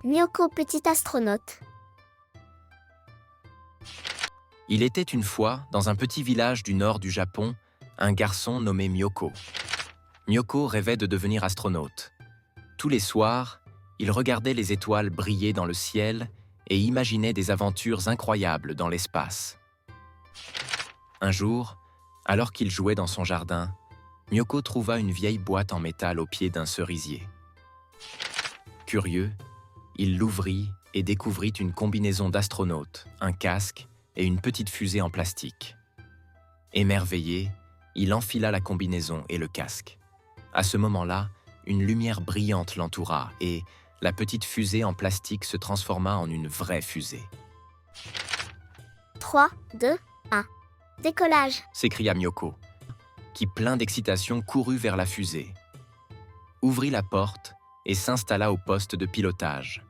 Myoko, petit astronaute. Il était une fois, dans un petit village du nord du Japon, un garçon nommé Myoko. Myoko rêvait de devenir astronaute. Tous les soirs, il regardait les étoiles briller dans le ciel et imaginait des aventures incroyables dans l'espace. Un jour, alors qu'il jouait dans son jardin, Myoko trouva une vieille boîte en métal au pied d'un cerisier. Curieux, il l'ouvrit et découvrit une combinaison d'astronaute, un casque et une petite fusée en plastique. Émerveillé, il enfila la combinaison et le casque. À ce moment-là, une lumière brillante l'entoura et la petite fusée en plastique se transforma en une vraie fusée. 3, 2, 1. Décollage. S'écria Myoko, qui plein d'excitation courut vers la fusée, ouvrit la porte et s'installa au poste de pilotage.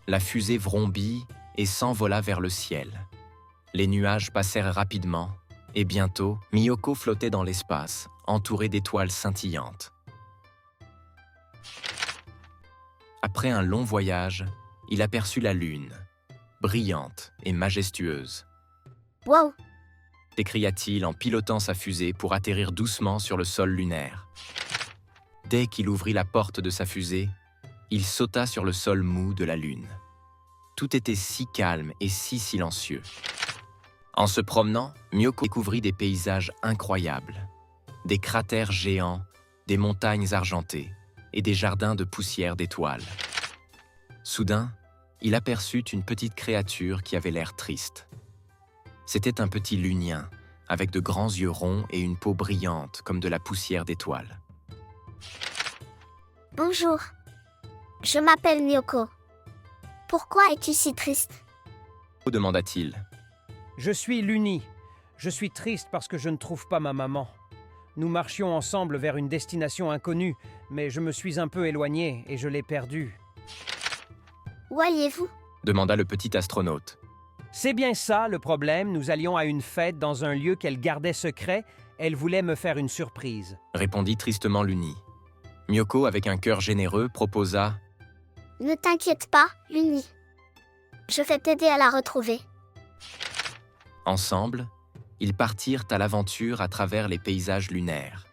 La fusée vrombit et s'envola vers le ciel. Les nuages passèrent rapidement et bientôt, Myoko flottait dans l'espace, entouré d'étoiles scintillantes. Après un long voyage, il aperçut la Lune, brillante et majestueuse. Wow! S'écria-t-il en pilotant sa fusée pour atterrir doucement sur le sol lunaire. Dès qu'il ouvrit la porte de sa fusée, il sauta sur le sol mou de la Lune. Tout était si calme et si silencieux. En se promenant, Myoko découvrit des paysages incroyables. Des cratères géants, des montagnes argentées et des jardins de poussière d'étoiles. Soudain, il aperçut une petite créature qui avait l'air triste. C'était un petit lunien, avec de grands yeux ronds et une peau brillante comme de la poussière d'étoiles. Bonjour. Je m'appelle Myoko. Pourquoi es-tu si triste? Demanda-t-il. Je suis Luni. Je suis triste parce que je ne trouve pas ma maman. Nous marchions ensemble vers une destination inconnue, mais je me suis un peu éloigné et je l'ai perdue. Où alliez-vous? Demanda le petit astronaute. C'est bien ça le problème, nous allions à une fête dans un lieu qu'elle gardait secret, elle voulait me faire une surprise. Répondit tristement Luni. Myoko, avec un cœur généreux, proposa. Ne t'inquiète pas, Luni. Je vais t'aider à la retrouver. Ensemble, ils partirent à l'aventure à travers les paysages lunaires.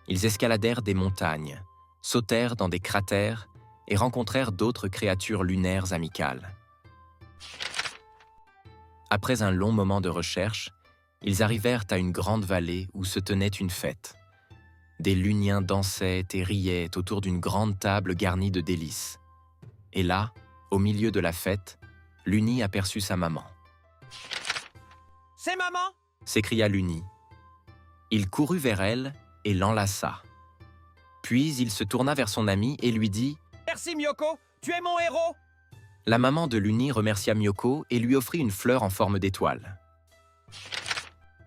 Ils escaladèrent des montagnes, sautèrent dans des cratères et rencontrèrent d'autres créatures lunaires amicales. Après un long moment de recherche, ils arrivèrent à une grande vallée où se tenait une fête. Des luniens dansaient et riaient autour d'une grande table garnie de délices. Et là, au milieu de la fête, Luni aperçut sa maman. « C'est maman !» s'écria Luni. Il courut vers elle et l'enlaça. Puis il se tourna vers son ami et lui dit « Merci Myoko, tu es mon héros !» La maman de Luni remercia Myoko et lui offrit une fleur en forme d'étoile.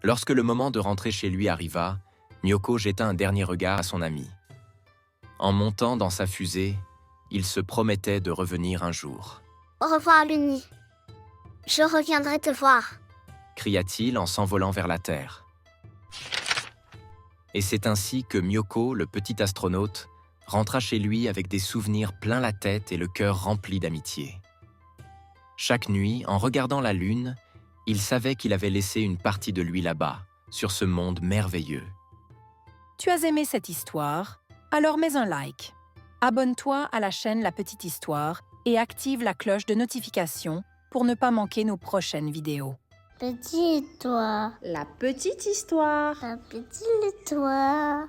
Lorsque le moment de rentrer chez lui arriva, Myoko jeta un dernier regard à son ami. En montant dans sa fusée, il se promettait de revenir un jour. Au revoir, Luni. Je reviendrai te voir. Cria-t-il en s'envolant vers la Terre. Et c'est ainsi que Myoko, le petit astronaute, rentra chez lui avec des souvenirs plein la tête et le cœur rempli d'amitié. Chaque nuit, en regardant la Lune, il savait qu'il avait laissé une partie de lui là-bas, sur ce monde merveilleux. Tu as aimé cette histoire? Alors mets un like. Abonne-toi à la chaîne La Petite Histoire et active la cloche de notification pour ne pas manquer nos prochaines vidéos. Petite histoire. La petite histoire. La petite histoire.